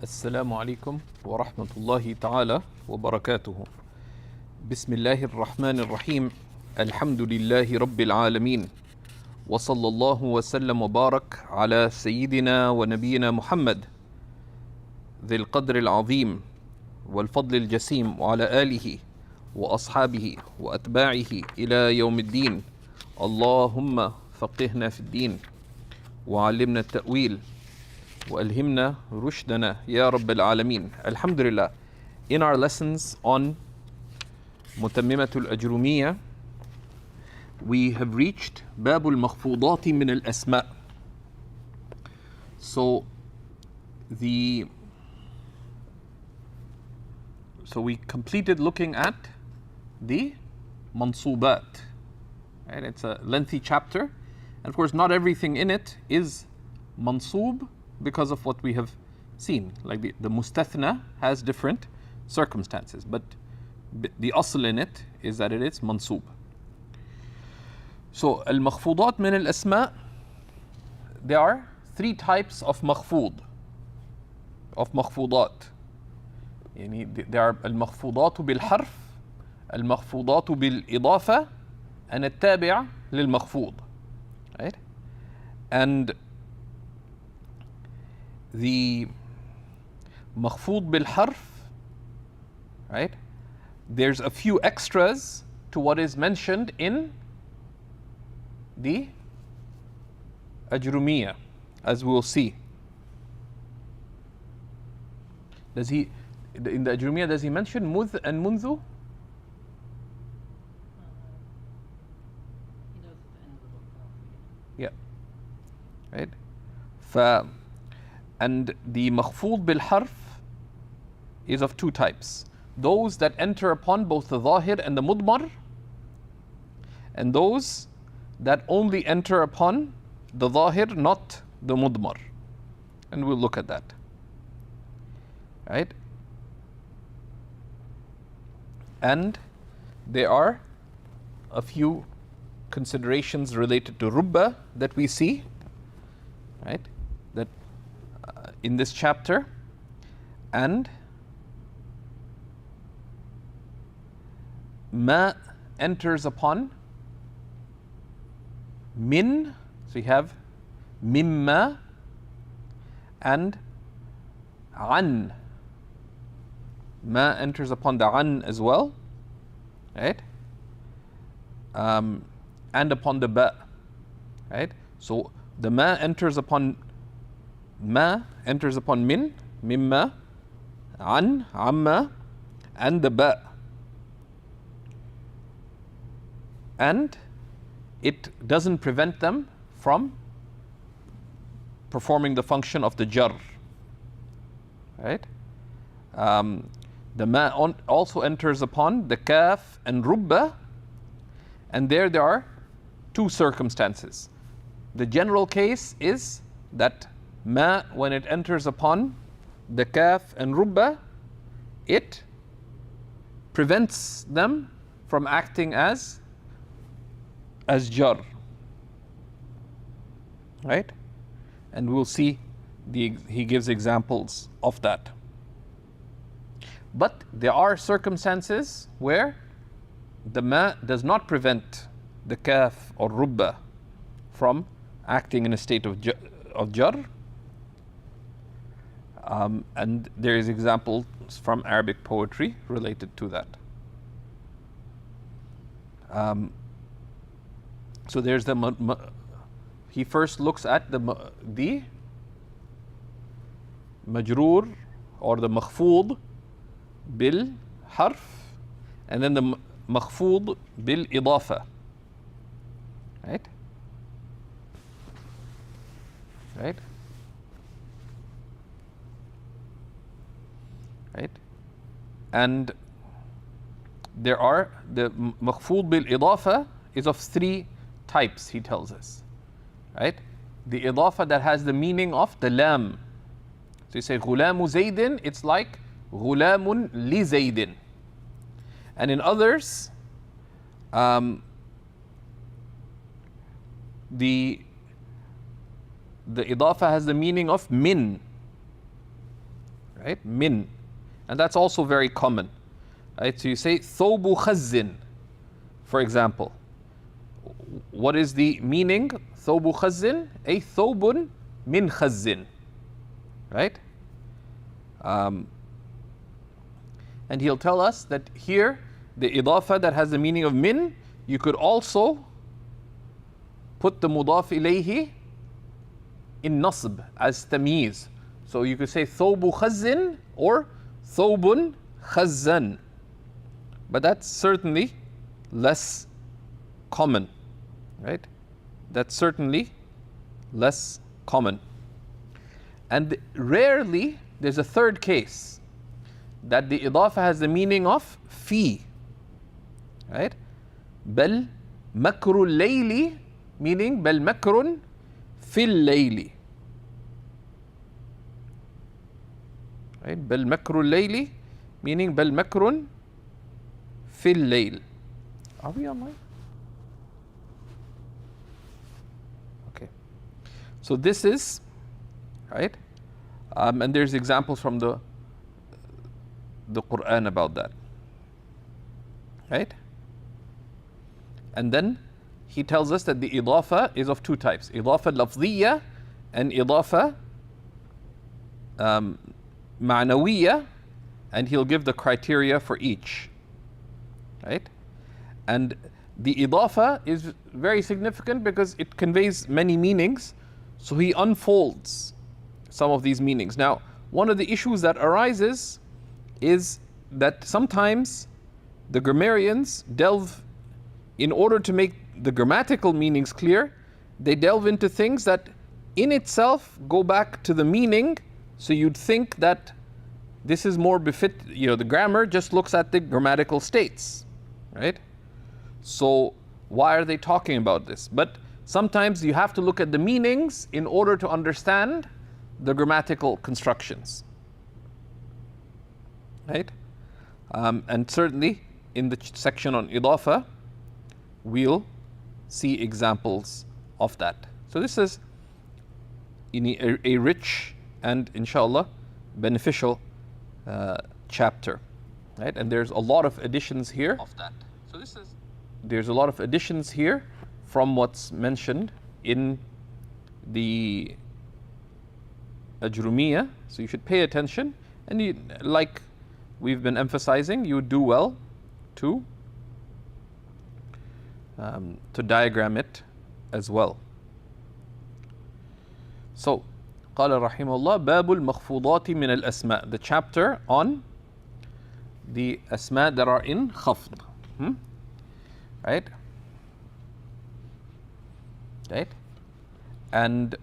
السلام عليكم ورحمة الله تعالى وبركاته. بسم الله الرحمن الرحيم. الحمد لله رب العالمين، وصلى الله وسلم وبارك على سيدنا ونبينا محمد ذي القدر العظيم والفضل الجسيم، وعلى آله وأصحابه وأتباعه إلى يوم الدين. اللهم فقهنا في الدين وعلمنا التأويل وألهمنا رشدنا يا رب العالمين. Alhamdulillah. In our lessons on Mutammima al-Ajrumiyya, we have reached باب المخفوضات من الأسماء. So we completed looking at the mansubat. Right? It's a lengthy chapter, and of course not everything in it is mansub because of what we have seen. Like the mustathna has different circumstances, but the asl in it is that it is mansub. So al-makhfudat min al-asma, there are three types of makhfud, of makhfudat. There are al-makhfudatu bil-harf, al-makhfudatu bil-idafa, and al-tabi' lil-makhfud. Right? And the makhfud bil-harf, right? There's a few extras to what is mentioned in the Ajrumiyya, as we will see. In the Ajrumiyya, does he mention mudh and mundhu? Yeah. Right? And the makhfud bil-harf is of two types. Those that enter upon both the zahir and the mudmar, and those that only enter upon the zahir, not the mudmar. And we'll look at that. Right? And there are a few considerations related to rubba that we see, right? That in this chapter, and ma enters upon min, so you have mimma, and an. Ma enters upon the an as well, right? And upon the ba, right? So the ma enters upon min, mimma, an, amma, and the ba. And it doesn't prevent them from performing the function of the jar, right? The ma also enters upon the kaf and rubba, and there are two circumstances. The general case is that ma, when it enters upon the kaf and rubba, it prevents them from acting as jar, right? And we'll see he gives examples of that. But there are circumstances where the ma does not prevent the kaf or rubba from acting in a state of jar. And there is examples from Arabic poetry related to that. So there's he first looks at the majroor or the makhfud bil harf, and then the makhfud bil idafa, right? Right? Right? And there are the makhfud bil idafa is of three types, he tells us, right? The idafa that has the meaning of the lam. So you say ghulamu zaydin, it's like ghulamun li zaydin. And in others, the idafa has the meaning of min, right? Min. And that's also very common, right? So you say thobu khazzin, for example. What is the meaning? Thobu khazzin, ay thobun min khazzin, right? And he'll tell us that here, the idafa that has the meaning of min, you could also put the mudaf ilayhi in nasb as tamyiz. So you could say thobu khazzin or thobun khazzan. But that's certainly less common, right? That's certainly less common. And rarely there's a third case that the idafa has the meaning of fi, right? Bal makru layli, meaning bal makrun fil layli, right? Bal makru layli, meaning bal makrun fil layl. Are we online? Okay. So this is, right? And there's examples from the Quran about that, right? And then he tells us that the idafa is of two types: idafa lafziyya and idafa ma'nawiyya, and he'll give the criteria for each, right? And the idafa is very significant because it conveys many meanings, so he unfolds some of these meanings. Now, one of the issues that arises is that sometimes the grammarians delve, in order to make the grammatical meanings clear, they delve into things that in itself go back to the meaning, so you'd think that this is more befit, the grammar just looks at the grammatical states, right? So why are they talking about this? But sometimes you have to look at the meanings in order to understand the grammatical constructions, right? And certainly in the section on idafa, we'll see examples of that. So this is a rich and inshallah beneficial chapter, right? And there's a lot of additions here of that. So there's a lot of additions here from what's mentioned in the Ajrumiyya. So you should pay attention, and like we've been emphasizing, you do well to diagram it as well. So قال رحمه الله باب المخفوضات من الأسماء, the chapter on the asma that are in khafd, right? Right? And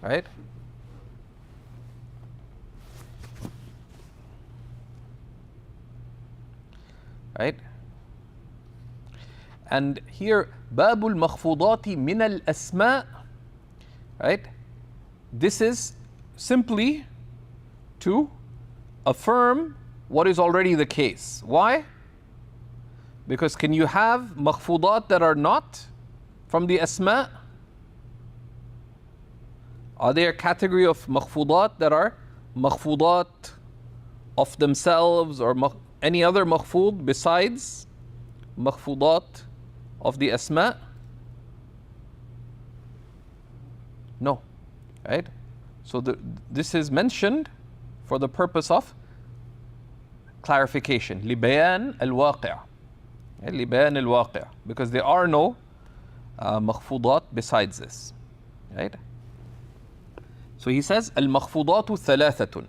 right? Right? And here باب المخفوضات من الأسماء, right? This is simply to affirm what is already the case. Why? Because can you have makhfudat that are not from the asma? Are there a category of makhfudat that are makhfudat of themselves, or any other makhfud besides makhfudat of the asma? No, right? So this is mentioned for the purpose of clarification. لبيان الواقع, لبيان الواقع, because there are no makhfudat besides this, right? So he says المخفوضات ثلاثة.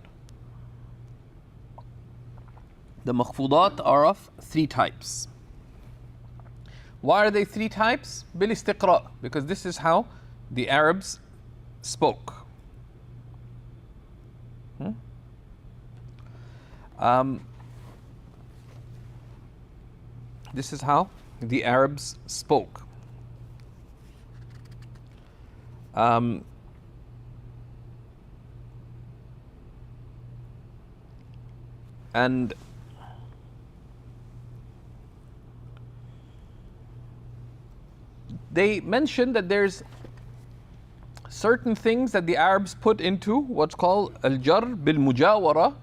The makhfudat are of three types. Why are they three types? بالاستقراء, because this is how the Arabs spoke. This is how the Arabs spoke. And they mention that there's certain things that the Arabs put into what's called al-jar bil-mujawara,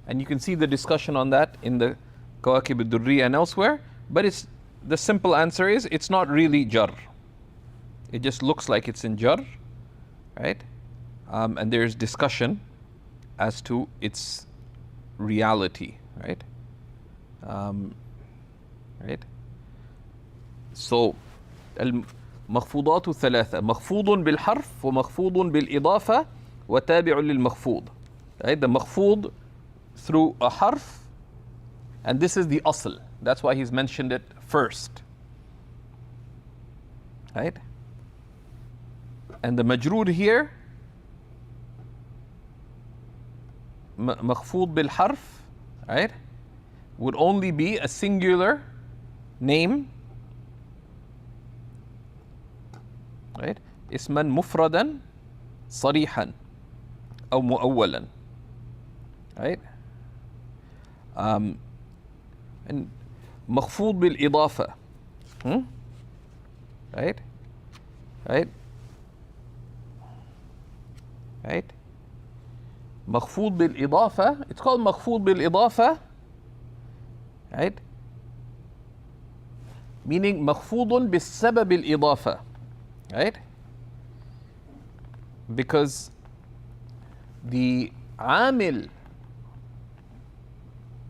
and you can see the discussion on that in the Kawakib al-Durriya and elsewhere, but the simple answer is it's not really jar. It just looks like it's in jar, right? And there's discussion as to its reality, right? Right? So, المخفوضات ثلاثة: مخفوض بالحرف ومخفوض بالإضافة وتابع للمخفوض. Right? The مخفوض through a harf, and this is the asl. That's why he's mentioned it first. Right? And the majroor here, مخفوض بالحرف, right, would only be a singular name, right, اسما مفردا صريحا أو مؤولا, right, and مخفوض بالإضافة, right, right, right, مخفوض بالإضافة, it's called مخفوض بالإضافة, right, meaning مخفوض بسبب الإضافة, right, because the عامل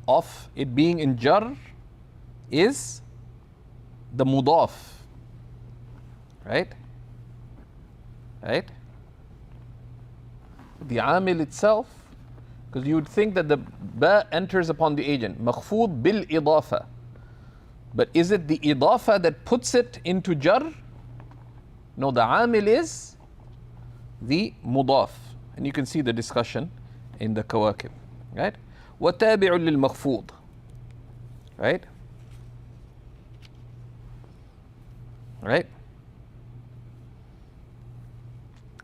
of it being in jar is the mudaf, right, right, the amil itself, because you would think that the ba enters upon the agent, makhfood bil idafa, but is it the idafa that puts it into jar? No, the amil is the mudaf, and you can see the discussion in the kawakib, right? وَتَابِعٌ لِلْمَخْفُوض, right, right.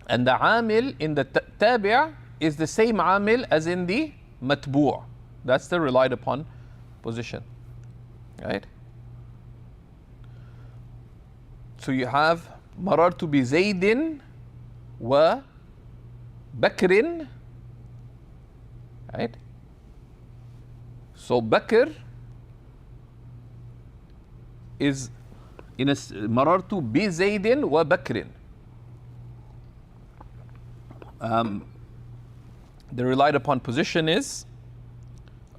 And the amil in the tabi' is the same amil as in the matbu'. That's the relied upon position, right? So you have marartu bi Zaydin wa Bakrin, right? So Bakr is in a marartu bi Zaydin wa Bakrin. The relied upon position is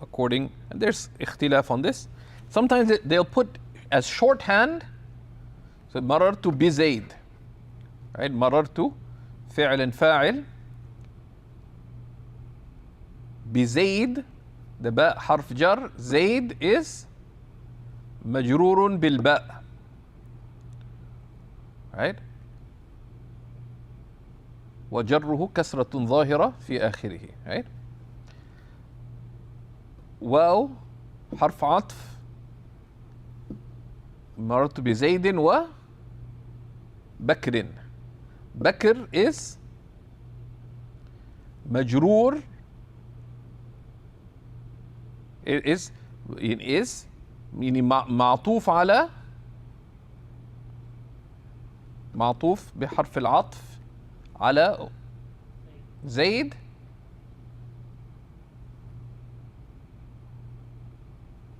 according, and there's ikhtilaf on this. Sometimes they'll put as shorthand, so marartu bi Zayd, right? Marartu fi'l and fa'il bi Zayd, the ba harf jar, Zayd is majrurun bil ba, right? وجره كسرة ظاهرة في آخره, right? واو حرف عطف مررت بزيد وبكر. بكر is مجرور, is يعني معطوف على, معطوف بحرف العطف على زيد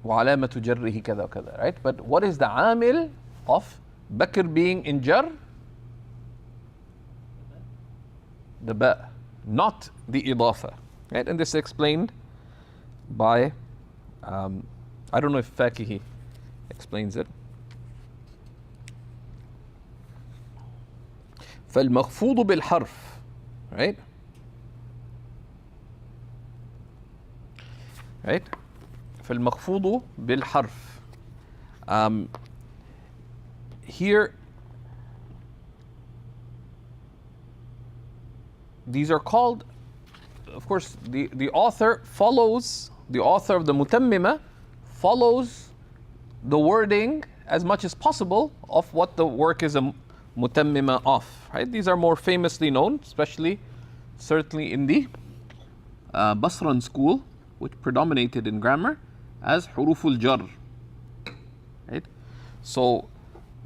وعلامة جره كذا وكذا, right? But what is the عامل of Bakr being in jar? The ba, not the idafa, right? And this is explained by I don't know if Fakihi explains it. فالمخفوض بالحرف, right, right, فالمخفوض بالحرف, here these are called, of course the author follows, the author of the Mutammima follows the wording as much as possible of what the work is a Mutammima of, right? These are more famously known, especially certainly in the Basran school, which predominated in grammar, as huruful jar, right? So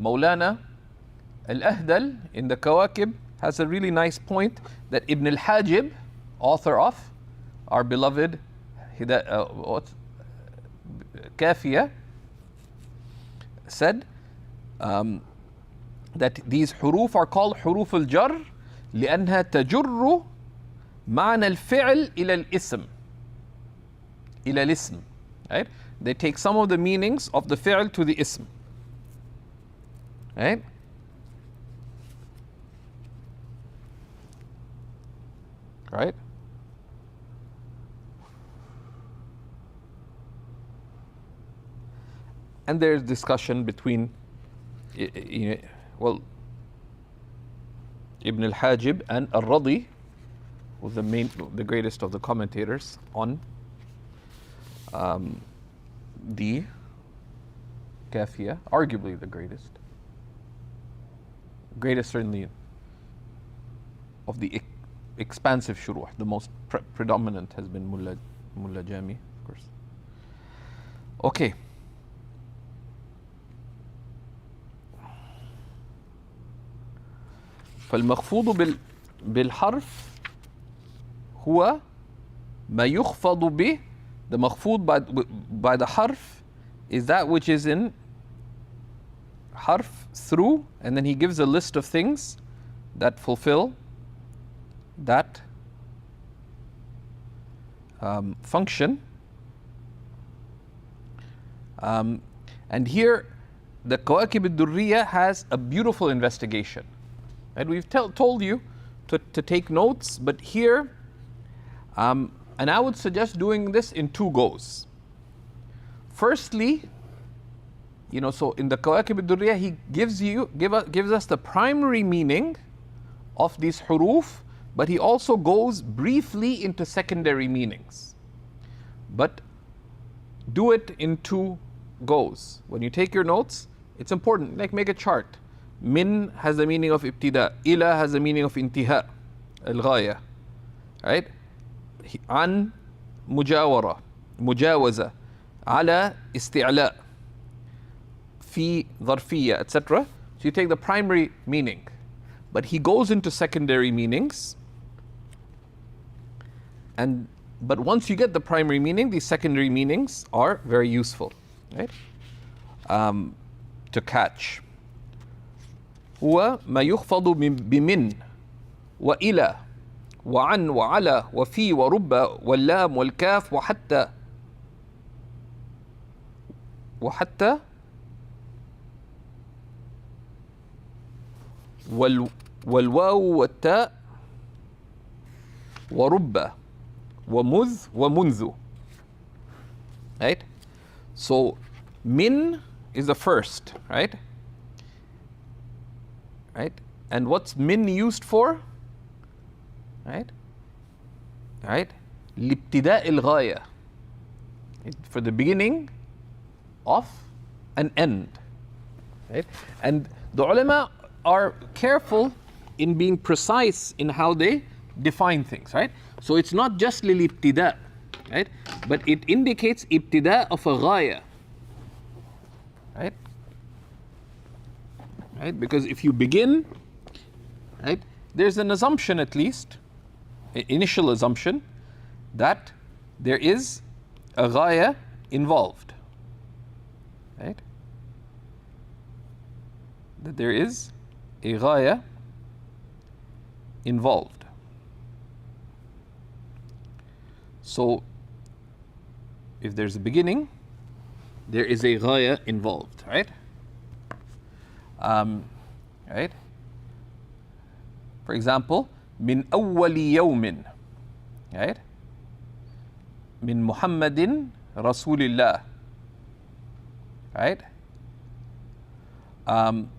Maulana Al-Ahdal in the Kawakib has a really nice point that Ibn al-Hajib, author of our beloved Kafiya, said that these huruf are called huruf al-jar لأنها تجر معنى الفعل إلى الاسم. إلى الاسم. Right? They take some of the meanings of the fi'l to the ism. Right? Right? And there's discussion between, well, Ibn al-Hajib and al-Radi, who's the greatest of the commentators on the Kafiya, arguably the greatest certainly of the expansive shuruh. The most predominant has been Mullah Jami, of course. Okay. فالمخفوض بالحرف هو ما يخفض به. The مخفوض by the harf is that which is in harf through, and then he gives a list of things that fulfill that function. And here the Kawakib al-Durriya has a beautiful investigation. And we've told you to take notes, but here, and I would suggest doing this in 2 goes. Firstly, so in the Kawakib al-Durriya, he gives us the primary meaning of these huruf, but he also goes briefly into secondary meanings. But do it in 2 goes. When you take your notes, it's important, like make a chart. Min has the meaning of ibtida, ila has the meaning of intiha, al-ghaya, right? An mujawara, mujawaza, ala isti'la, fi dharfiyya, etc. So you take the primary meaning, but he goes into secondary meanings. But once you get the primary meaning, these secondary meanings are very useful, right? To catch. هو ما يخفض بمن وإلى وعن وعلى وفي ورب واللام والكاف وحتى والواو والتاء ورب ومذ ومنذ. Right? So min is the first, right? Right? And what's min used for? Right? Right? لابتداء الغاية. For the beginning of an end. Right? And the ulama are careful in being precise in how they define things, right? So it's not just للابتداء, right? But it indicates ابتداء of a غاية. Right? Right? Because if you begin, right, there's an assumption, at least, initial assumption, that there is a ghaya involved. Right? That there is a ghaya involved. So, if there's a beginning, there is a ghaya involved, right? Right? For example, min awwali yawmin, right? Min Muhammadin Rasulillah, right? And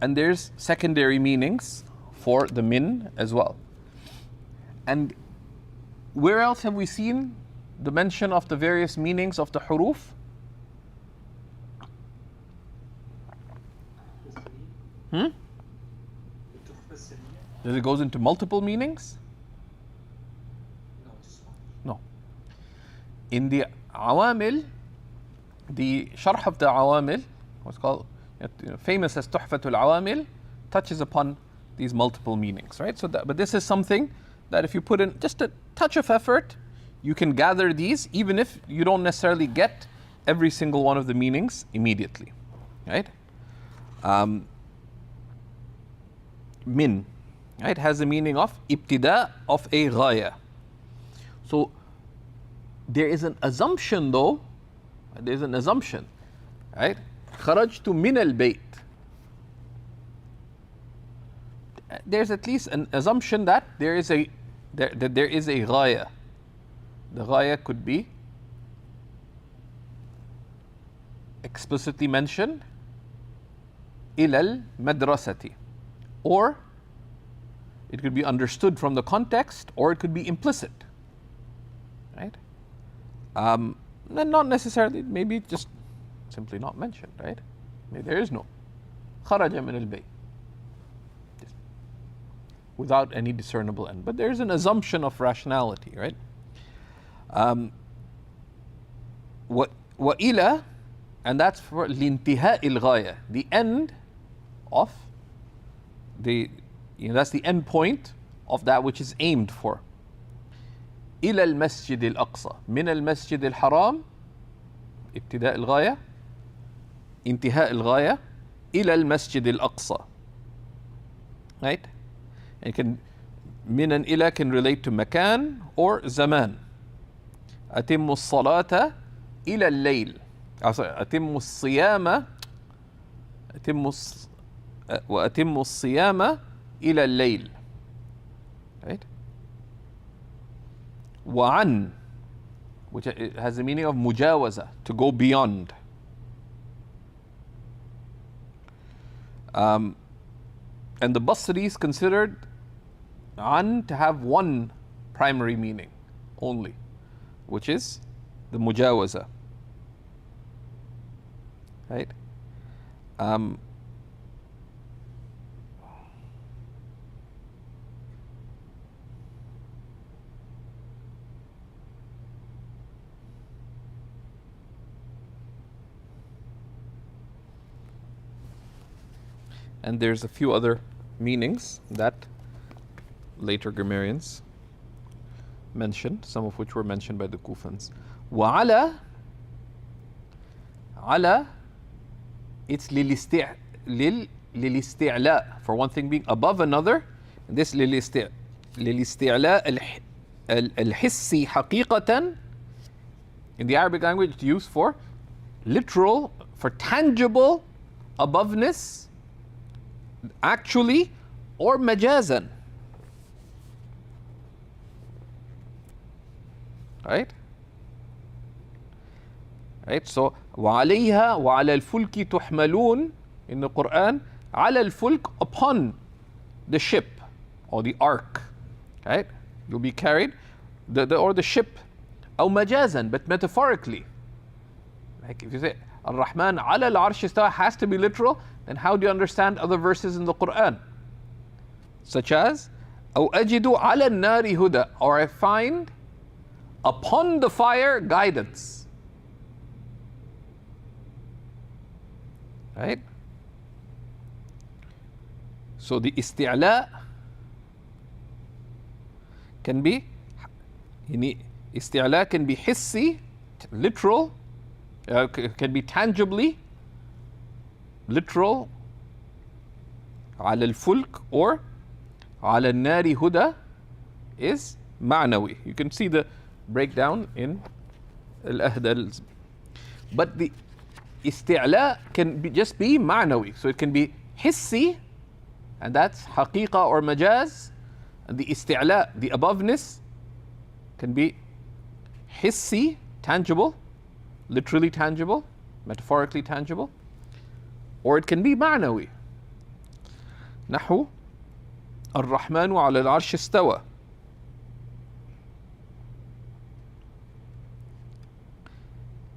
there's secondary meanings for the min as well. And where else have we seen the mention of the various meanings of the huruf? Does it goes into multiple meanings? No. In the awamil, the sharh of the awamil, what's called famous as Tuhfatul Awamil, touches upon these multiple meanings, right? So, but this is something that if you put in just a touch of effort, you can gather these, even if you don't necessarily get every single one of the meanings immediately, right? Min, right, has the meaning of ibtida, of a ghaya. So there is an assumption though, there's an assumption, right? Kharajtu min al-bayt. There's at least an assumption that there is a ghaya. The ghaya could be explicitly mentioned, ilal madrasati, or it could be understood from the context, or it could be implicit, right? And not necessarily, maybe just simply not mentioned, right? Maybe there is no kharaja min al-bayt without any discernible end, but there is an assumption of rationality, right? Wa ila, and that's for lintiha il-ghaya, the end of the, that's the end point of that which is aimed for. إلى المسجد الأقصى من المسجد الحرام ابتداء الغاية انتهاء الغاية إلى المسجد الأقصى, right? And can من and إلى can relate to مكان or زمان. أتم الصلاة إلى الليل, أتم الصيام وأتم الصيام إلى الليل, right? وعن, which has the meaning of mujawaza, to go beyond. And the Basris considered an to have one primary meaning only, which is the mujawaza, right? And there's a few other meanings that later grammarians mentioned, some of which were mentioned by the Kufans. وعلى, على, it's للاستعلاء, for one thing being above another. And this للاستعلاء الحسي حقيقة, in the Arabic language it's used for literal, for tangible aboveness, actually, or majazan, right? Right, so وعليها وعلى الفلك تحملون in the Quran, على الفلك, upon the ship or the ark, right? You'll be carried, or the ship, أو مجازا, but metaphorically. Like if you say Ar-Rahman على العرش استوى, has to be literal, then how do you understand other verses in the Quran? Such as أو أجد على النار هدى, or I find upon the fire guidance, right? So the isti'la can be, isti'la can be hissi, literal, can be tangibly literal, على الفلك, or على النار هدى is معنوي. You can see the breakdown in al-Ahdal. But the isti'la can be just be معنوي, so it can be hissi, and that's haqiqa or majaz. And the isti'la, the aboveness, can be hissi, tangible, literally tangible, metaphorically tangible, or it can be معنوي. نحو الرحمن على العرش استوى.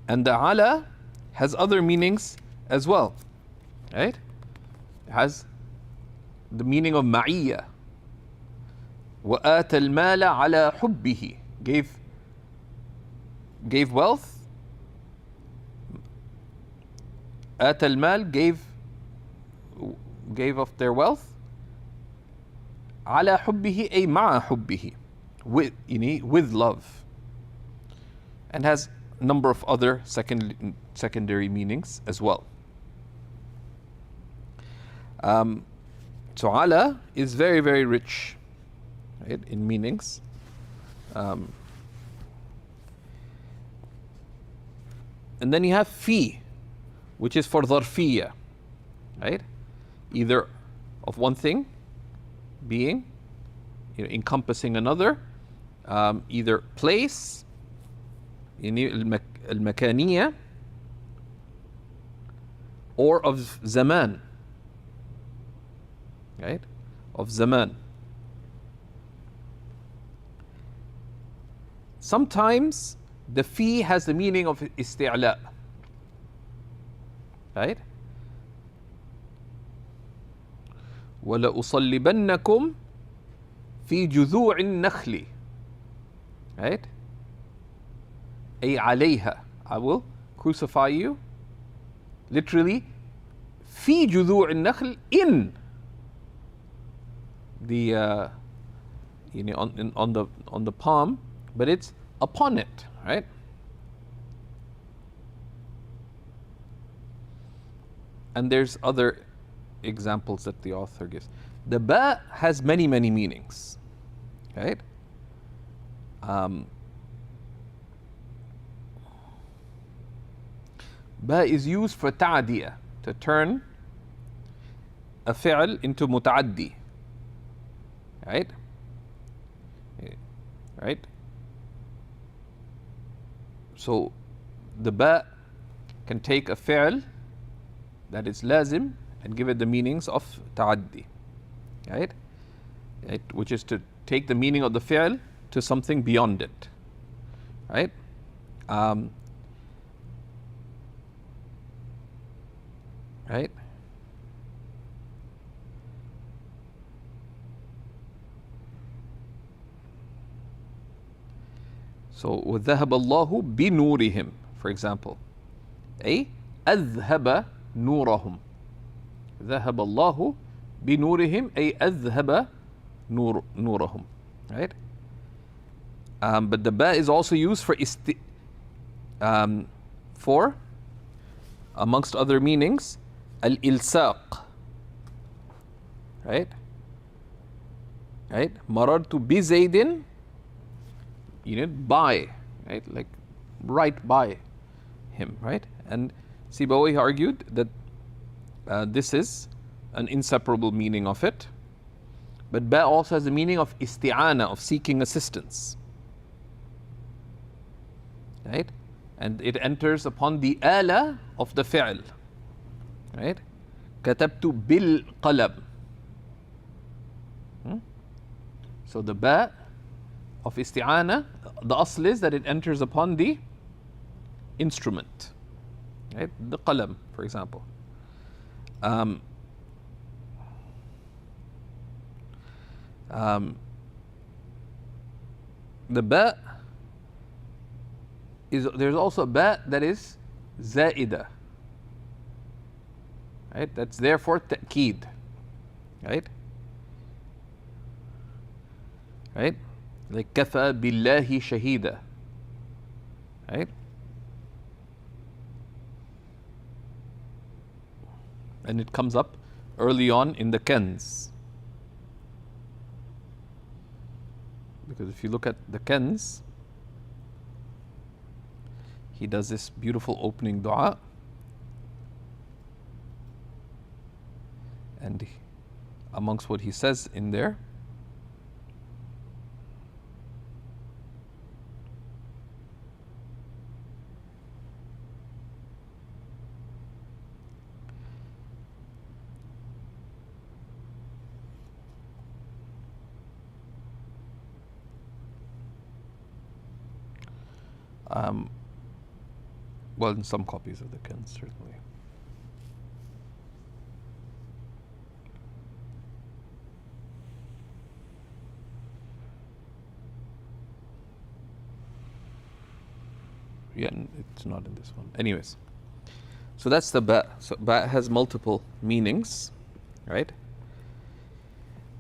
And the ala has other meanings as well, right? It has the meaning of ma'iyya. وآتى المال على حبه, gave wealth. آتى المال, gave gave of their wealth. على حبه أي مع حبه, with love, and has a number of other secondary meanings as well. So ala is very, very rich, right, in meanings. And then you have fi, which is for dharfiyya, right? Either of one thing being, encompassing another, either place, al-makaniyya, or of zaman, right? Of zaman. Sometimes the fi has the meaning of isti'la, right? وَلَأُصَلِّبَنَّكُمْ فِي جُذُوعِ النَّخْلِ, right? أي عليها, I will crucify you, literally في جذوع النخل, in the on the palm, but it's upon it, right? And there's other examples that the author gives. The ba has many, many meanings, right? Ba is used for ta'diyah, to turn a fi'l into muta'addi, right? Right? So the ba can take a fi'l that is lazim and give it the meanings of ta'addi, right? Which is to take the meaning of the fi'l to something beyond it, right? Right? So وَذَهَبَ اللَّهُ بِنُورِهِمْ, for example, أي أذهب نورهم. ذهب الله بنورهم أي أذهب نورهم, right? But the ba is also used for amongst other meanings, al-ilsaq, right? Right? Marartu bi Zaydin, by, right? Like right by him, right? And Sibawayh argued that this is an inseparable meaning of it. But ba also has the meaning of isti'ana, of seeking assistance, right? And it enters upon the ala of the fi'l, right? Katabtu bil qalam. So the ba of isti'ana, the asl is that it enters upon the instrument, right? The qalam, for example. The ba is, there's also a ba that is zaida, right? That's there for ta'keed, right? Right? Like kafa billahi shahida, right? And it comes up early on in the Kens. Because if you look at the Kens, he does this beautiful opening dua. And amongst what he says in there, well, in some copies of the Kens, certainly. Yeah, it's not in this one. Anyways, so that's the ba. So ba has multiple meanings. right?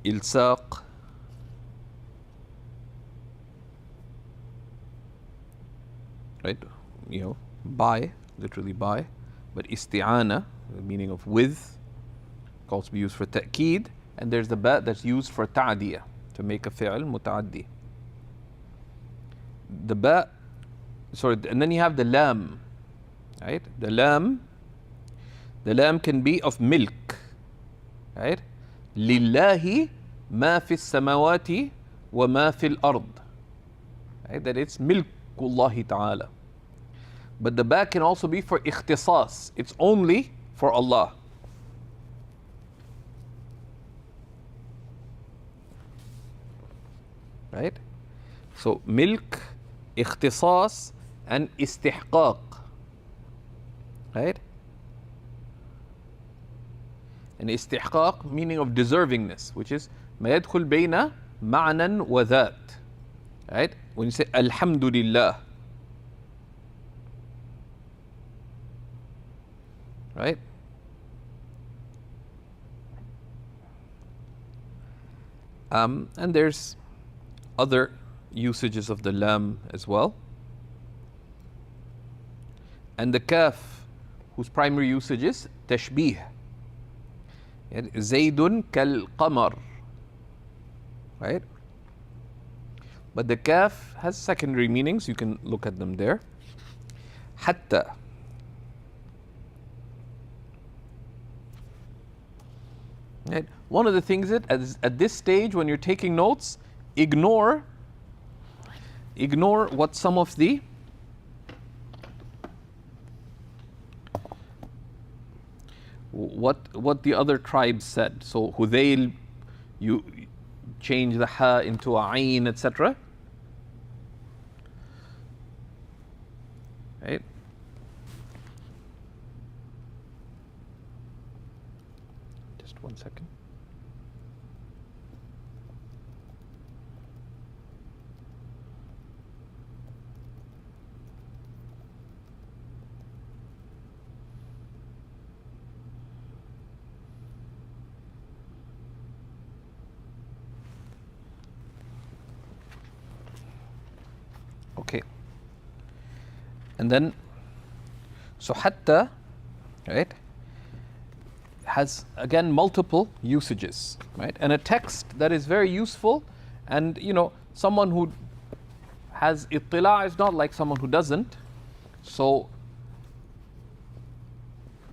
Ilsaq, right? You know, by, literally by, but isti'ana, the meaning of with, can also be used for ta'keed, and there's the ba that's used for ta'diyah, to make a fi'l muta'addi. The ba, sorry, and then you have the lam, right? The lam can be of milk, right? Lillahi ma fi samawati wa ma fi al-ard, right? That it's milkullahi ta'ala. But the ba can also be for ikhtisas, it's only for Allah. Right? So milk, ikhtisas, and istihqaq. Right? And istihqaq, meaning of deservingness, which is ما يدخل بين معنى وذات. Right? When you say Alhamdulillah. Right? And there's other usages of the lam as well. And the kaf, whose primary usage is tashbih. Zaydun kal qamar. Right? But the kaf has secondary meanings, you can look at them there. Hatta. Right? One of the things that at this stage, when you're taking notes, ignore what some of the what the other tribes said. So Hudayl, you change the ha into a ayn, etc. Right? Just 1 second. Okay. And then, so hatta, right, has again multiple usages, right? And a text that is very useful, and you know, someone who has ittila is not like someone who doesn't. So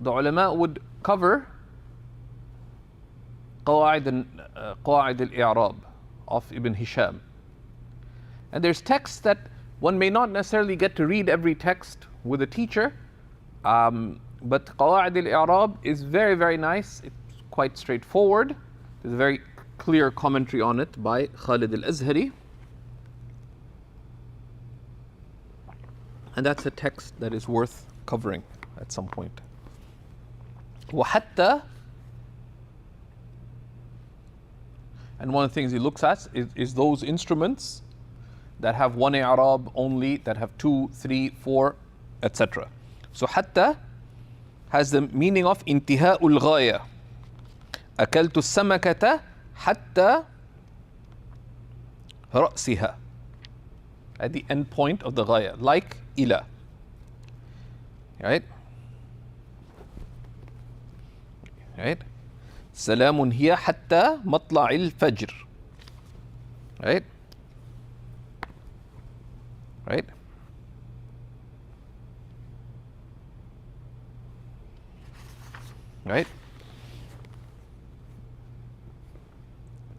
the ulama would cover qawaid al-i'rab of Ibn Hisham. And there's texts that one may not necessarily get to read every text with a teacher, but qawaid al-i'rab is very, very nice. It's quite straightforward. There's a very clear commentary on it by Khalid al-Azhari. And that's a text that is worth covering at some point. وَحَتَّى, and one of the things he looks at is those instruments that have one i'rab only, that have 2, 3, 4, etc. So hatta has the meaning of intiha'ul ghaya. Akaltu samakata hatta ra'siha, at the end point of the ghaya, like ila. Right? Right? Salamun hiya hatta matla'il fajr. Right? Right? Right?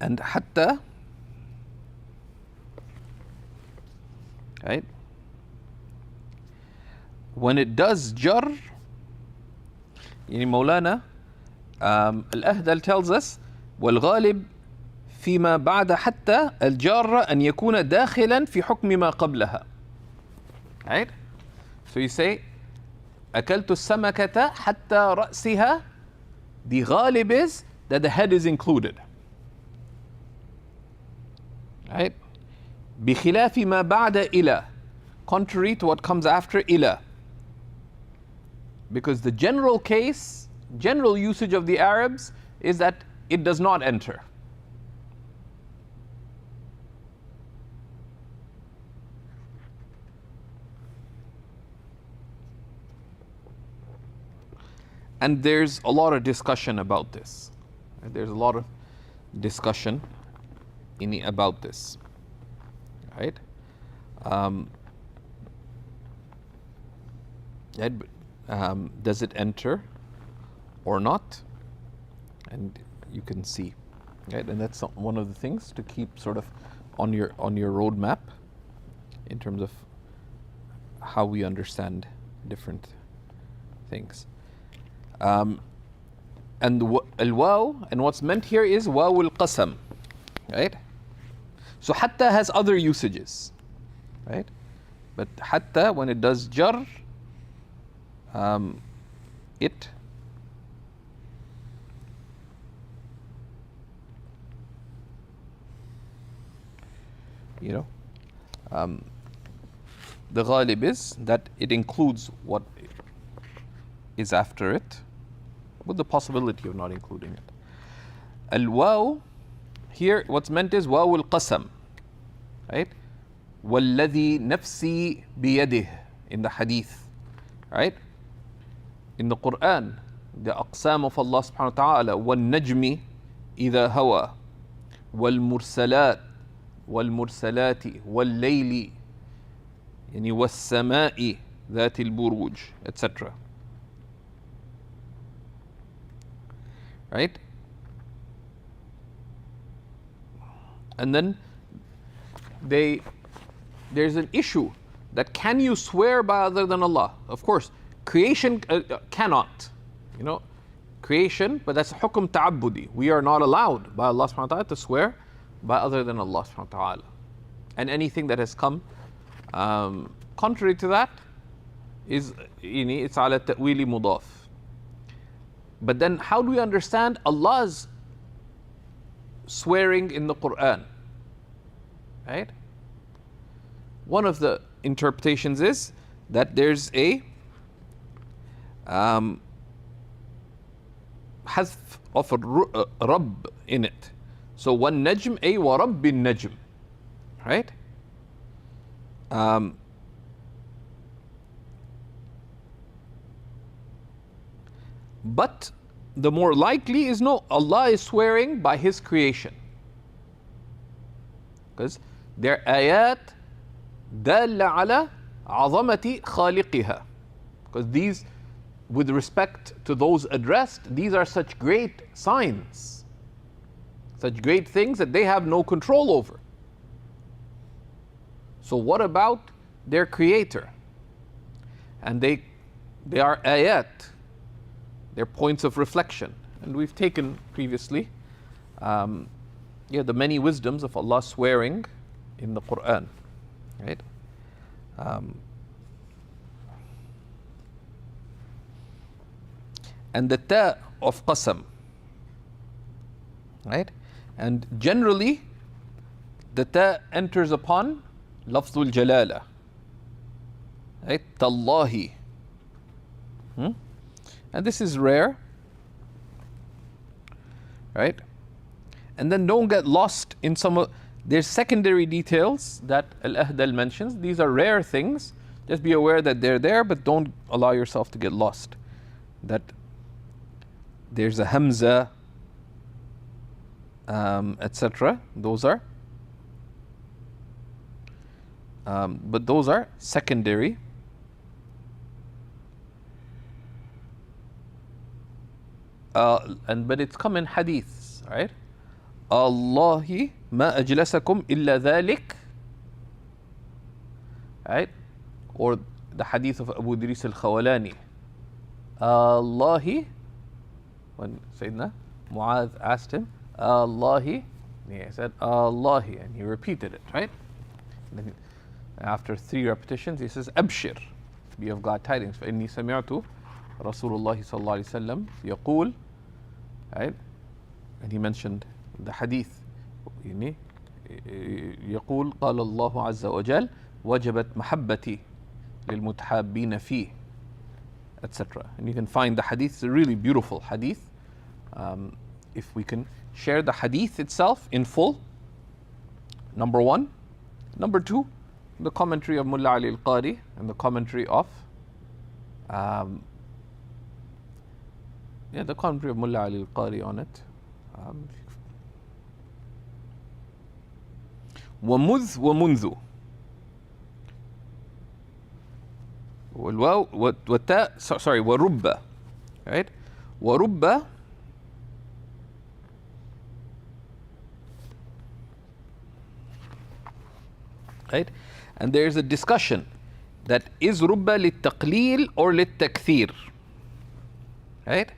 And hatta, right? When it does jar, Maulana Al-Ahdal tells us, وَالْغَالِبْ فيما بعد حتى الجارة أن يكون داخلا في حكم ما قبلها. Right? So you say أكلت السمكة حتى رأسها. The ghalib is that the head is included. Right? بخلاف ما بعد إلى, contrary to what comes after إلى. Because the general case, general usage of the Arabs is that it does not enter. And there's a lot of discussion about this. There's a lot of discussion about this, right? Does it enter or not? And you can see, right? And that's one of the things to keep sort of on your roadmap in terms of how we understand different things. And al-waw, and what's meant here is waw al-qasam, right? So hatta has other usages, right? But hatta, when it does jar, it the ghalib is that it includes what is after it, with the possibility of not including it. Al-waw, here what's meant is waw al-qasam, right? وَالَّذِي نَفْسِي بِيَدِهِ, in the hadith, right? In the Quran, the aqsam of Allah subhanahu wa ta'ala, وَالنَّجْمِ إِذَا هَوَى وَالْمُرْسَلَاتِ وَالْمُرْسَلَاتِ وَاللَّيْلِ يعني وَالسَّمَاءِ ذَاتِ الْبُرُوجِ, etc. Right? And then there's an issue that can you swear by other than Allah? Of course, creation cannot, creation, but that's hukum ta'abbudi. We are not allowed by Allah subhanahu wa ta'ala to swear by other than Allah subhanahu wa ta'ala. And anything that has come contrary to that is, it's ala ta'wili mudaf. But then how do we understand Allah's swearing in the Quran? Right? One of the interpretations is that there's a hazf of a rabb in it. So one najm ay wa rabbin najm, right? But the more likely is no, Allah is swearing by His creation, because they're ayat dalla ala azamati khaliqiha, because these, with respect to those addressed, these are such great signs, such great things that they have no control over. So what about their creator? And they are ayat, they're points of reflection. And we've taken previously the many wisdoms of Allah swearing in the Quran, right? And the ta of qasam, right? And generally the ta enters upon lafzul jalala, right? Tallahi. And this is rare, right? And then don't get lost in there's secondary details that Al-Ahdal mentions. These are rare things. Just be aware that they're there, but don't allow yourself to get lost. That there's a hamza, etc. Those are, but those are secondary. But it's come in hadiths, right? Allahi ma ajlasakum illa dhalik, right? Or the hadith of Abu Idris al-Khawalani. Allahi, when Sayyidina Mu'adh asked him, Allahi, he said, Allahi, and he repeated it, right? And then after 3 repetitions, he says, Abshir, be of glad tidings. فَإِنِّي سَمِعْتُ رسول الله صلى الله عليه وسلم يقول, right? And he mentioned the hadith, يقول قال الله عز وجل وجبت محبتي للمتحابين فيه, etc. And you can find the hadith. It's a really beautiful hadith. if we can share the hadith itself in full, number one. Number two, the commentary of Mullah Ali al-Qari and the commentary of the commentary of Mullah Ali al-Qari on it. ومذ ومنذ والواو والتاء sorry ورب, right? ورب right? And there's a discussion that is rubba للتقليل or للتكثير, right?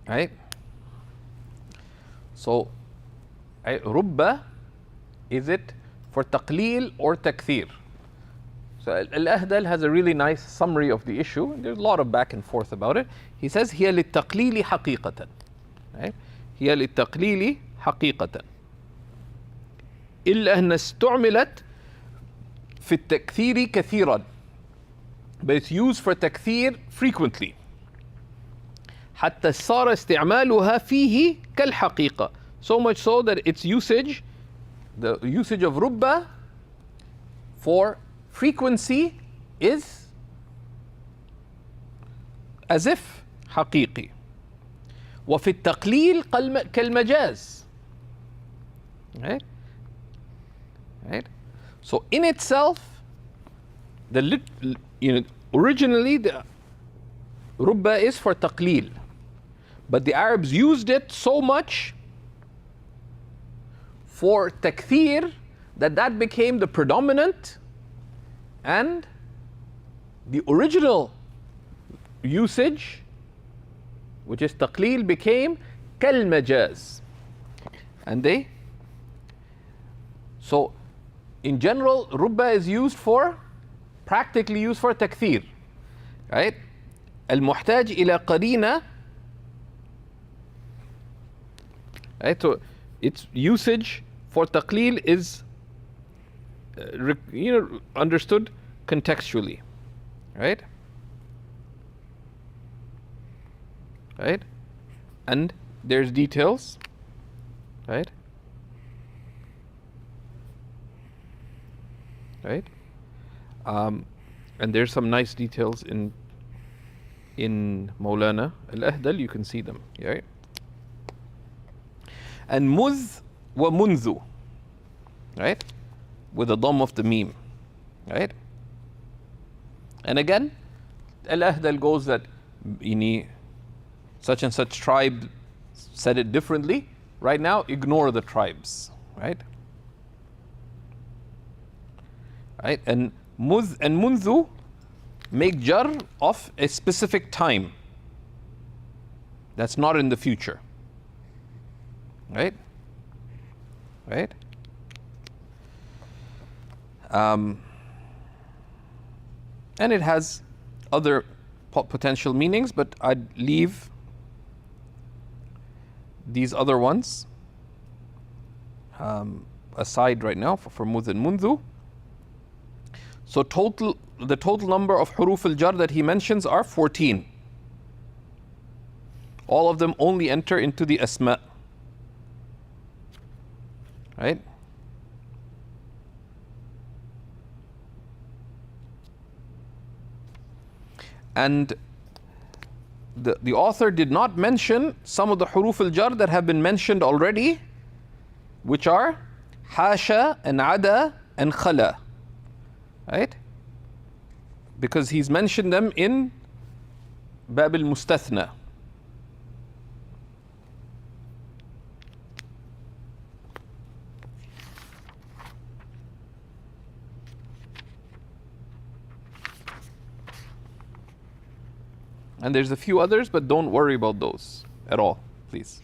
Right? So rubba, is it for taqleel or takthir? So al-Ahdal has a really nice summary of the issue. There's a lot of back and forth about it. He says هي للتقليل حقيقة, right? هي للتقليل حقيقة إلا أن استعملت في التكثير كثيرا, but it's used for takthir frequently حتى صار استعمالها فيه كالحقيقة, so much so that its usage, the usage of rubba for frequency is as if حقيقي. وفي التقليل كالمجاز, right? Right? So in itself, originally the rubba is for taqleel, but the Arabs used it so much for takthir that became the predominant, and the original usage, which is taqleel, became kal-majaz. And so in general, rubba is used for, practically used for takthir, right? Al-muhtaj ila qarina, right? So its usage for taqleel is understood contextually, right? Right? And there's details, right? Right? And there's some nice details in Maulana al-Ahdal, you can see them, right? And muz wa munzu, right? With the dam of the meme, right? And again, al-Ahdal goes that such and such tribe said it differently. Right now, ignore the tribes, right? Right? And muz and munzu make jar of a specific time that's not in the future, right? Right? And it has other potential meanings, but I'd leave these other ones aside right now for muz and munzu. So the total number of huruf al-jar that he mentions are 14. All of them only enter into the asma, right? And the author did not mention some of the huruf al-jar that have been mentioned already, which are hasha and ada and khala, right? Because he's mentioned them in Bab al-Mustathna. And there's a few others, but don't worry about those at all, please.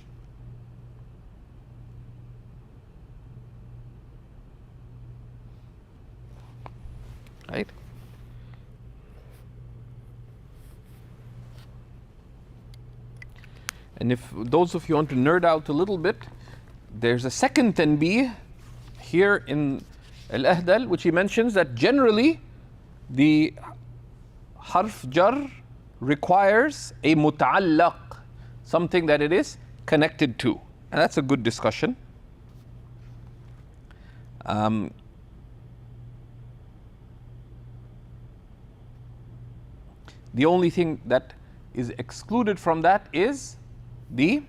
Right? And if those of you want to nerd out a little bit, there's a second tanbih here in al-Ahdal, which he mentions that generally the harf jar requires a muta'allaq, something that it is connected to. And that's a good discussion. The only thing that is excluded from that is the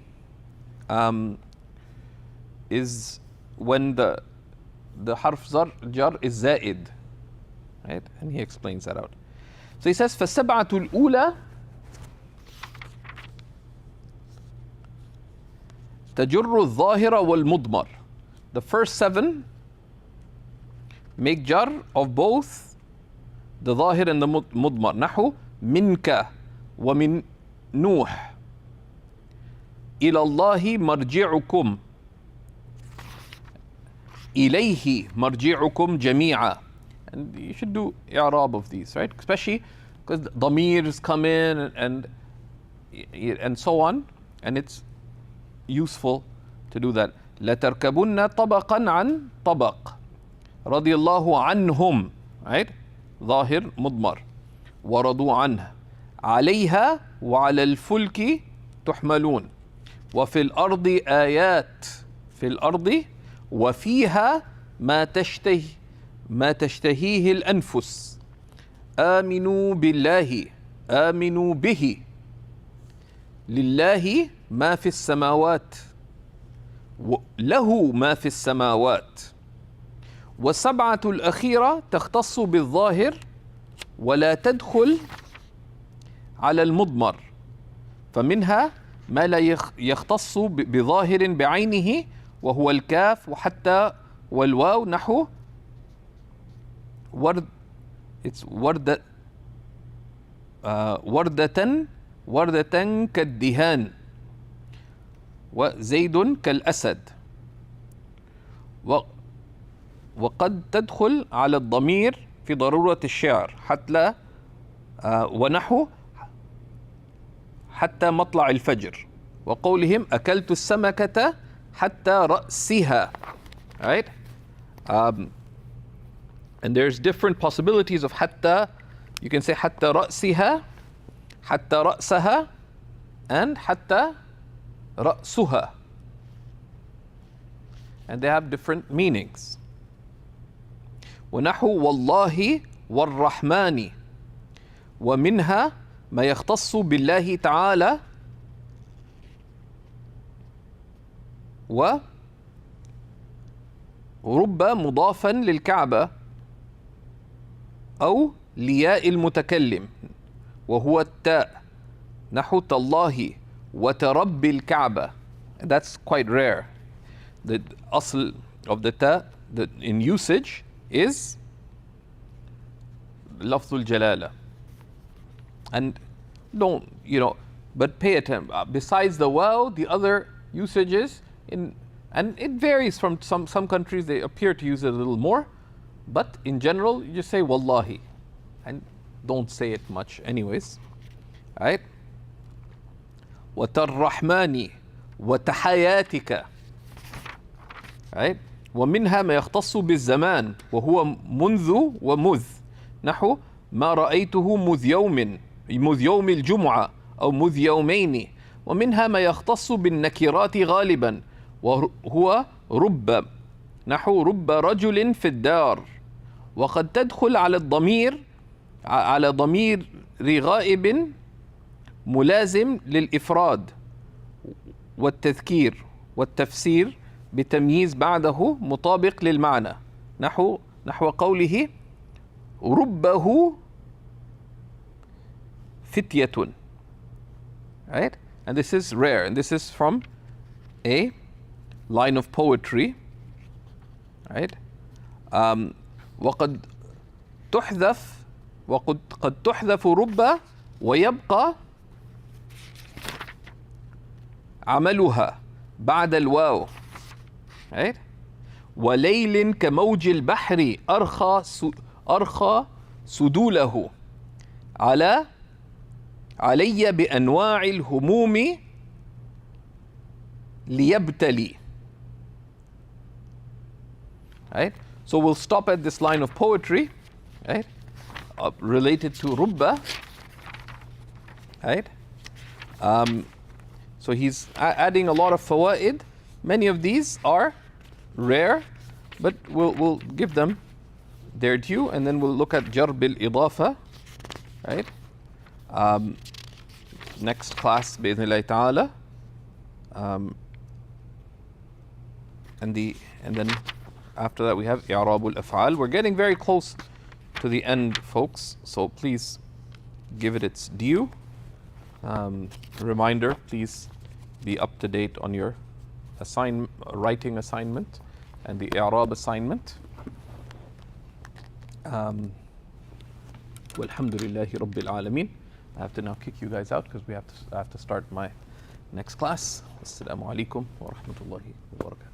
is when the harf jar is zaid, right? And he explains that out. So he says فَالسَّبْعَةُ الْأُولَى تَجُرُّ الظَّاهِرَ وَالْمُضْمَرَ. The first 7 make jar of both the ظاهر and the مضمر. نحو منك ومن نوح إلى الله مرجعكم إليه مرجعكم جميعا. And you should do i'rab of these, right? Especially because damirs come in and so on, and it's useful to do that. لتركبن طبقا عن طبق رضي الله عنهم, right? ظاهر مضمر. ورضوا عنه عليها وعلى الفلك تحملون وفي الأرض آيات في الأرض وفيها ما تشتهيه الأنفس آمنوا بالله آمنوا به لله ما في السماوات له ما في السماوات. والسبعة الأخيرة تختص بالظاهر ولا تدخل على المضمر فمنها ما لا يختص بظاهر بعينه وهو الكاف وحتى والواو. نحو وردة كالدهان وزيد كالأسد. وقد تدخل على الضمير في ضرورة الشعر حتى ونحو حتى مطلع الفجر وقولهم أكلت السمكة حتى رأسها, right? And there's different possibilities of حتى. You can say حتى رأسها, حتى رأسها, and حتى رأسها, and they have different meanings. ونحو والله والرحمن ومنها ما يختص بالله تعالى ورب مضافا للكعبة أو لياء المتكلم وهو التاء. نحو تالله وترب الكعبة. That's quite rare. The asl of the ta in usage is lafzul jalala. And don't, but pay attention. Besides the waw, the other usages, and it varies from some countries, they appear to use it a little more. But in general, you just say wallahi. And don't say it much anyways. Right? وَتَرَّحْمَانِ وَتَحَيَاتِكَ. Right? ومنها ما يختص بالزمان وهو منذ ومذ. نحو ما رأيته مذ يوم الجمعة أو مذ يومين. ومنها ما يختص بالنكرات غالبا وهو رب. نحو رب رجل في الدار. وقد تدخل على الضمير على ضمير غائب ملازم للإفراد والتذكير والتفسير بتمييز بعده مطابق للمعنى. نحو قوله ربه فتية. Right? And this is rare, and this is from a line of poetry. Right? وقد تحذف رب ويبقى عملها بعد الواو. Right? وليل كموج البحر أرخى سدوله علي بأنواع الهموم ليبتلي. Right? So we'll stop at this line of poetry, right? Related to rubba, right? So he's adding a lot of fawaid. Many of these are rare, but we'll give them their due, and then we'll look at jarb al-idafa, right? Next class, bi'idhnillahi ta'ala. And then after that we have i'rab al-af'al. We're getting very close to the end, folks, so please give it its due. Reminder, please be up to date on your writing assignment and the i'rab assignment. Walhamdulillahi Rabbil Alameen. I have to now kick you guys out because I have to start my next class. Assalamu alaikum wa rahmatullahi wa barakatuh.